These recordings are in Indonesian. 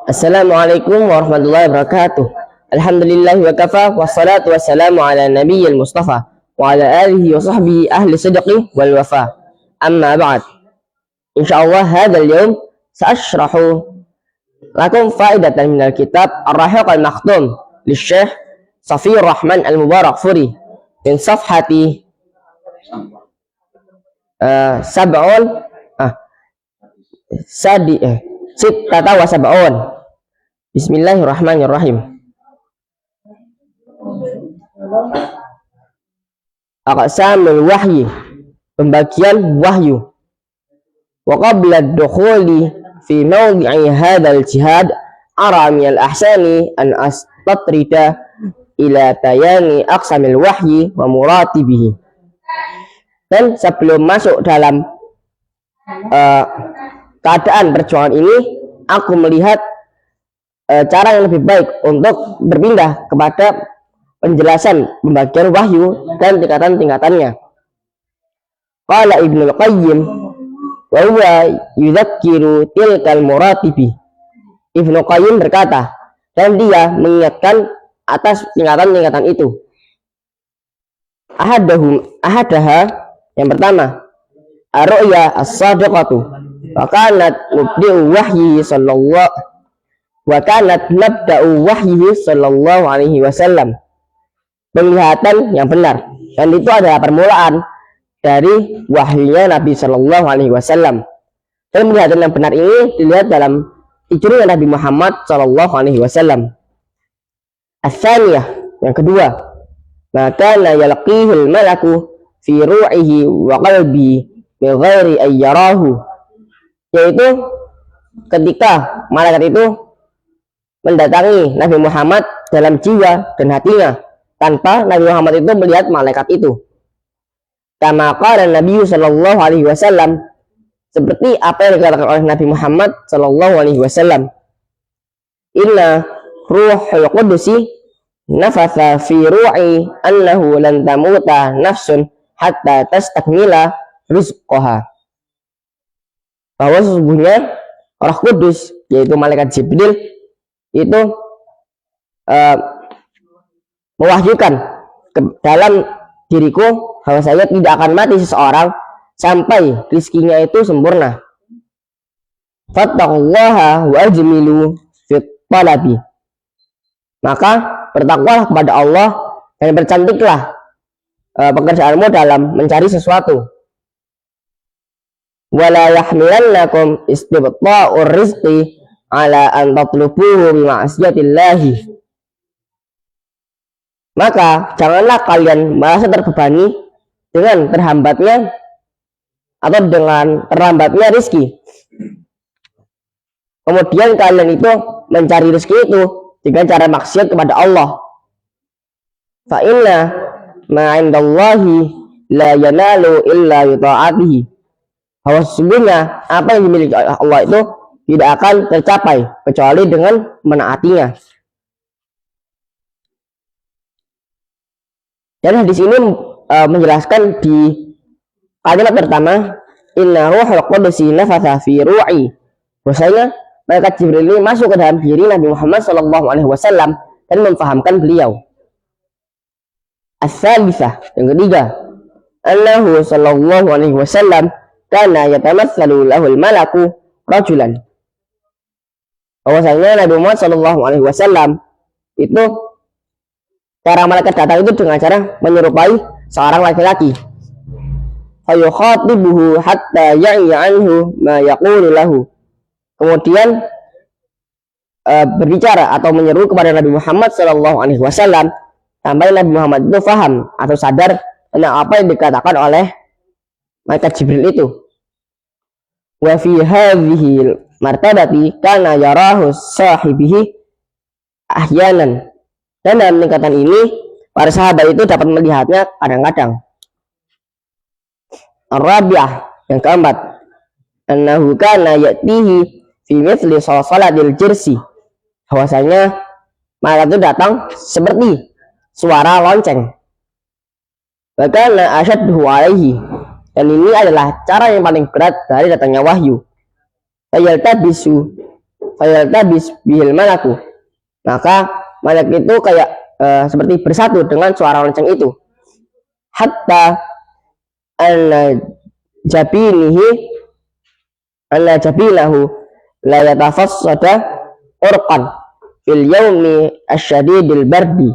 Assalamualaikum warahmatullahi wabarakatuh. Alhamdulillahi wa kafa, wassalatu wassalamu ala nabiyyil mustafa wa ala alihi wa sahbihi ahli sidqi wal wafa. Amma ba'd. Insyaallah hadzal yawm sa'ashrahu lakum faidatan minal kitab Ar-Rahiq al-Makhtum li Syekh Safiyur Rahman al-Mubarakfuri min safhati sittata wa sab'un. Bismillahirrahmanirrahim. Aqsamul wahyi, pembagian wahyu. Wa qabla ad-dukhuli fi mawdi'i hadzal jihad ara min al-ahsani an astatrida ila tayani aqsamil wahyi wa muratibihi. Dan sebelum masuk dalam keadaan perjuangan ini, aku melihat cara yang lebih baik untuk berpindah kepada penjelasan pembagian wahyu dan tingkatan-tingkatannya. Qala Ibnu Qayyim wa huwa yudzakiru tilkal muratibi. Ibnu Qayyim berkata, dan dia mengingatkan atas tingkatan-tingkatan itu. Ahadaha, yang pertama, ar-ru'ya as-sadiqatu wa kanat mubda'u wahyi sallallahu wa kanat nabda'u wahyi sallallahu alaihi wasallam. Penglihatan yang benar, dan itu adalah permulaan dari wahyunya Nabi sallallahu alaihi wasallam. Dan penglihatan yang benar ini dilihat dalam ijra'nya Nabi Muhammad sallallahu alaihi wasallam. As-tsaniyah, yang kedua, maka la yalqihul malaku fi ru'ihi wa qalbi bi ghairi ayyarahu, yaitu ketika malaikat itu mendatangi Nabi Muhammad dalam jiwa dan hatinya tanpa Nabi Muhammad itu melihat malaikat itu. Kama qala Nabi sallallahu alaihi wasallam, seperti apa yang dikatakan oleh Nabi Muhammad sallallahu alaihi wasallam. Inna ruhul qudusi nafatha fi ru'i annahu lan tamuta nafsun hatta tastakmila rizqaha. Bahwa sesungguhnya Roh Kudus, yaitu malaikat Jibril, itu mewahyukan ke dalam diriku bahwa saya tidak akan mati seseorang sampai rizkinya itu sempurna. Fattaqullaha wa ajmilu fit talabi. Maka bertakwalah kepada Allah dan bercantiklah pekerjaanmu dalam mencari sesuatu. Wala yahmilannakum istibta'ur rizqi ala an tatlubuhu bi ma'siyatillahi. Maka janganlah kalian merasa terbebani dengan terhambatnya atau dengan terlambatnya rizki, kemudian kalian itu mencari rizki itu dengan cara maksiat kepada Allah. Fa inna ma 'indallahi la yanalu illa bi ta'atihi. Bahwa sesungguhnya apa yang dimiliki oleh Allah itu tidak akan tercapai kecuali dengan menaatinya. Dan hadis ini menjelaskan di kalimat pertama, inna ruhul qudusi nafatha fi ru'i, bahwasanya malaikat Jibril ini masuk ke dalam diri Nabi Muhammad sallallahu alaihi wasallam dan memfahamkan beliau. As-salisah, yang ketiga, annahu sallallahu alaihi wasallam kana yatamatsalu lahul malaku rajulan. Bahwasanya Nabi Muhammad sallallahu alaihi wasallam itu cara malaikat datang itu dengan cara menyerupai seorang laki-laki. Fayukhatibuhu hatta ya'i anhu ma yaqulu lahu. Kemudian berbicara atau menyeru kepada Nabi Muhammad sallallahu alaihi wasallam sampai Nabi Muhammad itu faham atau sadar tentang apa yang dikatakan oleh malaikat Jibril itu. Wa fi hadhihi martabati kana yarahu sahibihi ahyanan. Dan dalam tingkatan ini para sahabat itu dapat melihatnya kadang-kadang. Ar-rabi'ah, yang keempat, annahu kana ya'tihi fi mithli salatil jirsi. Bahwasanya malaikat itu datang seperti suara lonceng. Bahkan asyadhu alaihi, dan ini adalah cara yang paling berat dari datangnya wahyu. Fayaltabisu fayaltabis bihil malaku, maka malaikat itu kayak seperti bersatu dengan suara lonceng itu, hatta anna jabinihi anna jabilahu la yatafassada urqan fil yaumi asyadidil bardi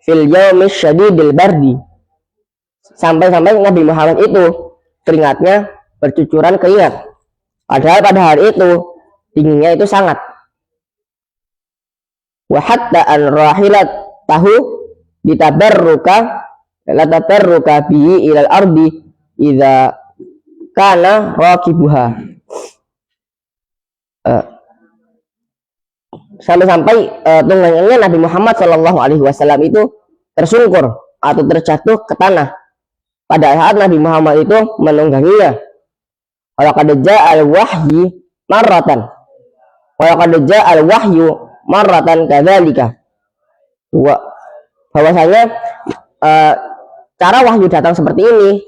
fil yaumi asyadidil bardi, sampai-sampai Nabi Muhammad itu keringatnya bercucuran keringat, padahal pada hari itu dinginnya itu sangat. Wa hatta an rahilat tahu ditabarruka bihi ilal ardi idza kana raqibuha, sampai-sampai tunggangannya Nabi Muhammad Shallallahu Alaihi Wasallam itu tersungkur atau terjatuh ke tanah pada saat Nabi Muhammad itu menungganginya. Walaqad ja'al wahyi marratan, walaqad ja'al wahyu marratan kadzalika, bahwasanya cara wahyu datang seperti ini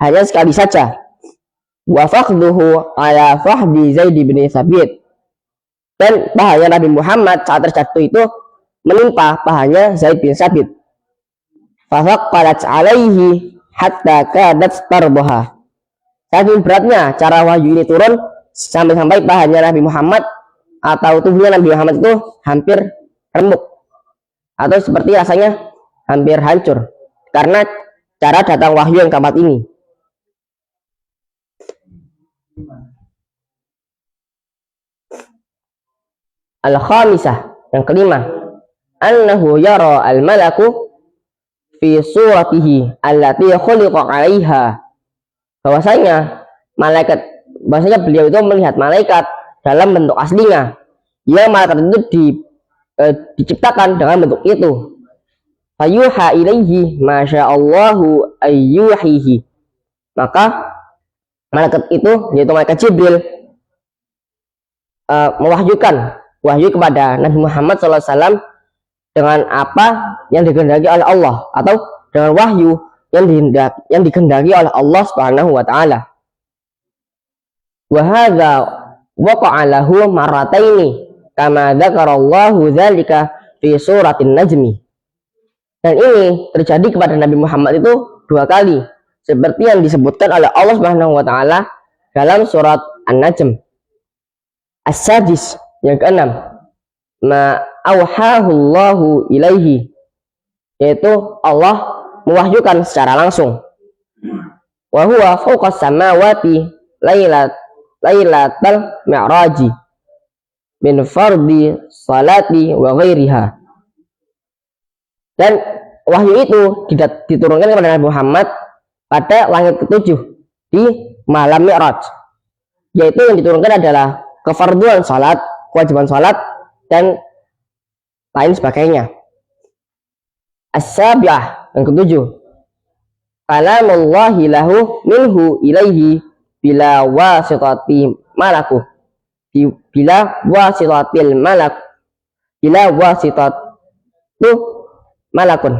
hanya sekali saja. Wa faqduhu ala fahdi Zaid bin Thabit, dan pahanya Nabi Muhammad saat terjatuh itu menimpa pahanya Zaid bin Thabit. Fafaqqalat alaihi hatta kadat tarbaha, saking beratnya cara wahyu ini turun sampai-sampai pahanya Nabi Muhammad atau tubuhnya Nabi Muhammad itu hampir remuk atau seperti rasanya hampir hancur karena cara datang wahyu yang keempat ini. Al-khamisah, yang kelima, annahu yara al-malaku fi suratihi allati khuliqa 'alaiha, bahwasanya beliau itu melihat malaikat dalam bentuk aslinya, yang malaikat itu diciptakan dengan bentuk itu. Fayuha ilaihi masyaallahu ayyuhihi, maka malaikat itu yaitu malaikat Jibril mewahyukan wahyu kepada Nabi Muhammad SAW dengan apa yang dikehendaki oleh Allah, atau dengan wahyu yang dikehendaki oleh Allah Subhanahu wa taala. Wa hadza waqa'a lahu marrataini kama dzakarallahu dzalika fi suratin najmi, dan ini terjadi kepada Nabi Muhammad itu 2 kali seperti yang disebutkan oleh Allah Subhanahu wa taala dalam surat An-Najm. As-sadis, yang keenam, ma auhahu Allahu ilaihi, yaitu Allah mewahyukan secara langsung. Wa huwa fawqas samawati lailatal mi'raji min fardi salati wa ghairiha, dan wahyu itu diturunkan kepada Nabi Muhammad pada langit ke-7 di malam Mi'raj, yaitu yang diturunkan adalah kefarduan salat, kewajiban salat, dan lain sebagainya. As-sabi'ah, yang ke-7, kalamullahi lahu minhu ilaihi bila wasitati malaku, bila wasitatil malakun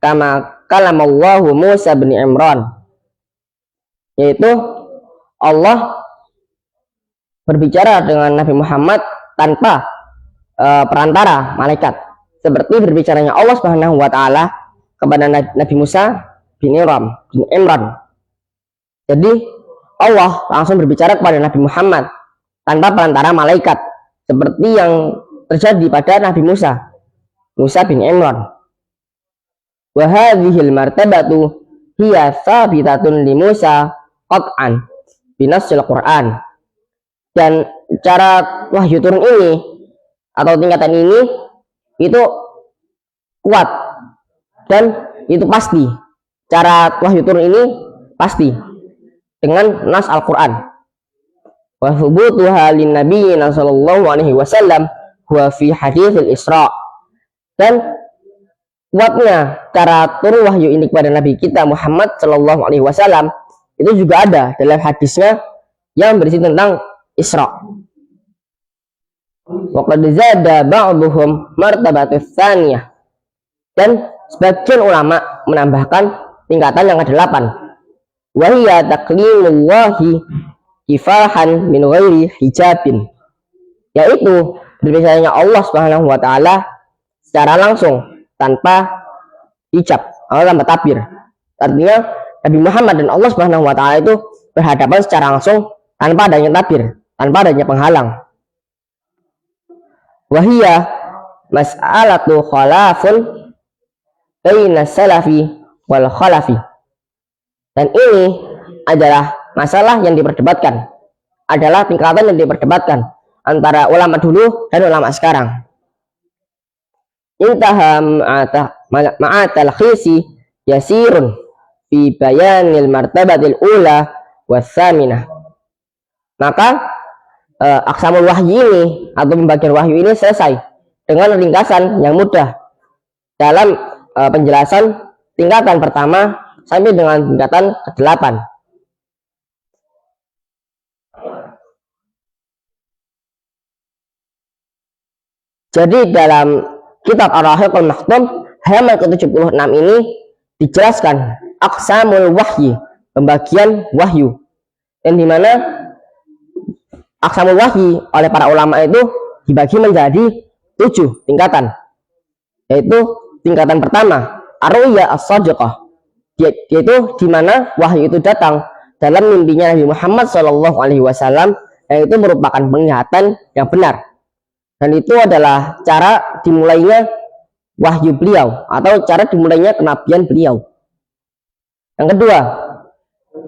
kama kalamallahu Musa bin Imran, yaitu Allah berbicara dengan Nabi Muhammad tanpa perantara malaikat, seperti berbicaranya Allah Subhanahu wa taala kepada Nabi Musa bin Imran. Jadi Allah langsung berbicara kepada Nabi Muhammad tanpa perantara malaikat, seperti yang terjadi pada Nabi Musa bin Imran. Wa hadhil martabatu hiya thabitatun li Musa qat'an binassil Qur'an, dan cara wahyu turun ini atau tingkatan ini itu kuat dan itu pasti. Cara wahyu turun ini pasti dengan nas Al-Quran. Wa thubutuha lin nabiyina sallallahu alaihi wasallam huwa fi haditsil Isra, dan kuatnya cara turun wahyu ini kepada Nabi kita Muhammad sallallahu alaihi wasallam itu juga ada dalam hadisnya yang berisi tentang Isra. Wa qad zada ba'dhum martabatus tsaniyah, dan sebagian ulama menambahkan tingkatan yang ke-8, wa hiya taklimullahi kifahan min ghairi hijabin, yaitu berbicaranya Allah Subhanahu wa taala secara langsung tanpa hijab atau tanpa tabir. Artinya Nabi Muhammad dan Allah Subhanahu wa taala itu berhadapan secara langsung tanpa adanya tabir, tanpa adanya penghalang. Wahia mas'alatu khalafun baina salafi wal khalafi. Dan ini adalah masalah yang diperdebatkan, adalah tingkatan yang diperdebatkan antara ulama dulu dan ulama sekarang. Intaha ma'atal khisi yasirun fi bayanil martabatil ula wassaminah. Maka aqsamul wahyi ini atau pembagian wahyu ini selesai dengan ringkasan yang mudah dalam penjelasan tingkatan pertama sampai dengan tingkatan ke-8. Jadi dalam kitab Ar-Rahiqul Maktum halaman ke-76 ini dijelaskan aqsamul wahyi, pembagian wahyu, yang dimana aqsamul wahyi oleh para ulama itu dibagi menjadi 7 tingkatan, yaitu tingkatan pertama ar-ru'ya as-shadiqah, yaitu dimana wahyu itu datang dalam mimpinya Nabi Muhammad SAW, yang itu merupakan penglihatan yang benar, dan itu adalah cara dimulainya wahyu beliau atau cara dimulainya kenabian beliau. Yang kedua,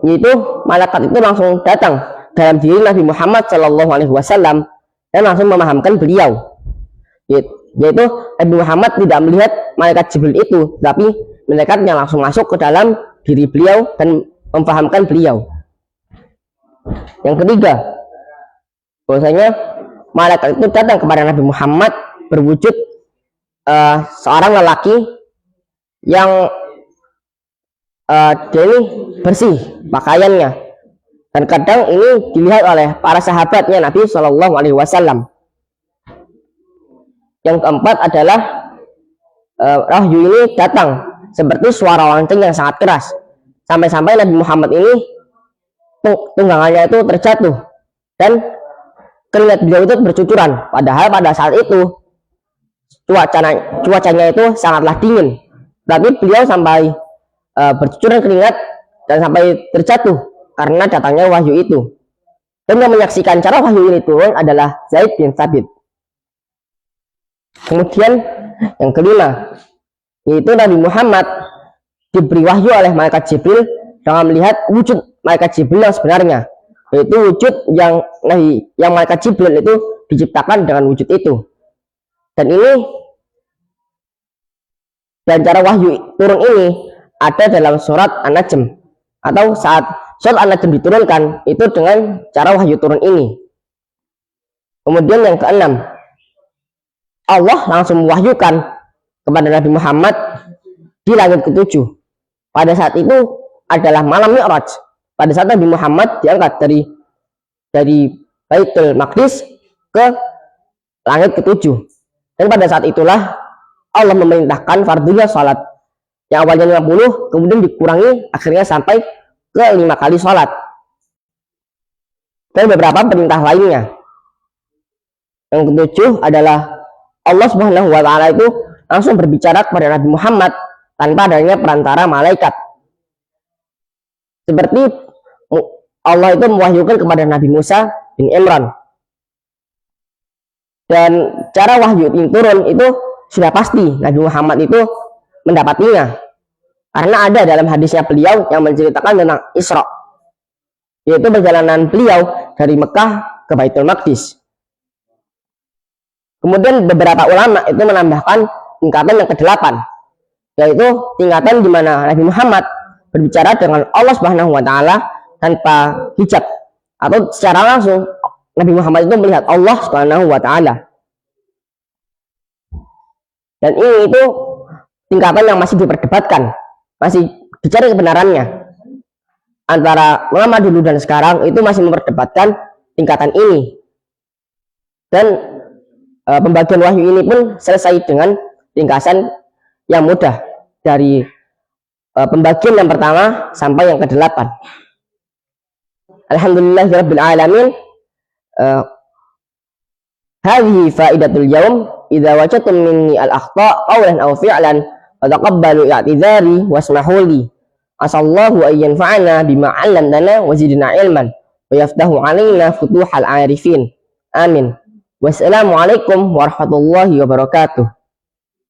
yaitu malaikat itu langsung datang dalam diri Nabi Muhammad SAW dan langsung memahamkan beliau, yaitu Nabi Muhammad tidak melihat malaikat Jibril itu, tapi malaikatnya langsung masuk ke dalam diri beliau dan memfahamkan beliau. Yang ketiga, bahwasanya malaikat itu datang kepada Nabi Muhammad berwujud seorang lelaki yang dia ini bersih pakaiannya, dan kadang ini dilihat oleh para sahabatnya Nabi Shallallahu Alaihi Wasallam. Yang keempat adalah wahyu ini datang seperti suara lonceng yang sangat keras, sampai-sampai Nabi Muhammad ini tunggangannya itu terjatuh dan keringat beliau itu bercucuran, padahal pada saat itu cuacanya itu sangatlah dingin, tapi beliau sampai bercucuran keringat dan sampai terjatuh karena datangnya wahyu itu. Dan yang menyaksikan cara wahyu ini turun adalah Zaid bin Thabit. Kemudian yang kelima, yaitu Nabi Muhammad diberi wahyu oleh malaikat Jibril dengan melihat wujud malaikat Jibril yang sebenarnya, yaitu wujud yang malaikat Jibril itu diciptakan dengan wujud itu. Dan cara wahyu turun ini ada dalam surat An-Najm, atau saat surat An-Najm diturunkan itu dengan cara wahyu turun ini. Kemudian yang keenam, Allah langsung mewahyukan kepada Nabi Muhammad di langit ke-7. Pada saat itu adalah malam Mi'raj, pada saat Nabi Muhammad diangkat dari Baitul Maqdis ke langit ke-7. Dan pada saat itulah Allah memerintahkan fardunya salat yang awalnya 50 kemudian dikurangi akhirnya sampai ke 5 kali salat, dan beberapa perintah lainnya. Yang ke-7 adalah Allah Subhanahu wa taala itu langsung berbicara kepada Nabi Muhammad tanpa adanya perantara malaikat, seperti Allah itu mewahyukan kepada Nabi Musa bin Imran. Dan cara wahyu ini turun itu sudah pasti Nabi Muhammad itu mendapatinya, karena ada dalam hadisnya beliau yang menceritakan tentang Isra, yaitu perjalanan beliau dari Mekah ke Baitul Maqdis. Kemudian beberapa ulama itu menambahkan tingkatan yang ke-8, yaitu tingkatan di mana Nabi Muhammad berbicara dengan Allah Subhanahu wa taala tanpa hijab, atau secara langsung Nabi Muhammad itu melihat Allah Subhanahu wa taala. Dan ini itu tingkatan yang masih diperdebatkan, masih dicari kebenarannya. Antara ulama dulu dan sekarang itu masih memperdebatkan tingkatan ini. Dan pembagian wahyu ini pun selesai dengan ringkasan yang mudah dari pembagian yang pertama sampai yang ke-8. Alhamdulillahirabbil alamin. Hadhihi faidatul yaum, idza wajadtum minni al-akhta' qawlan aw fi'lan fataqabbalu i'tidhari wasmahu li. Asallahu an yanfa'ana bima 'allamtana wa zidna ilman wa yaftahu 'alaina futuhal 'arifin. Amin. Wassalamualaikum warahmatullahi wabarakatuh.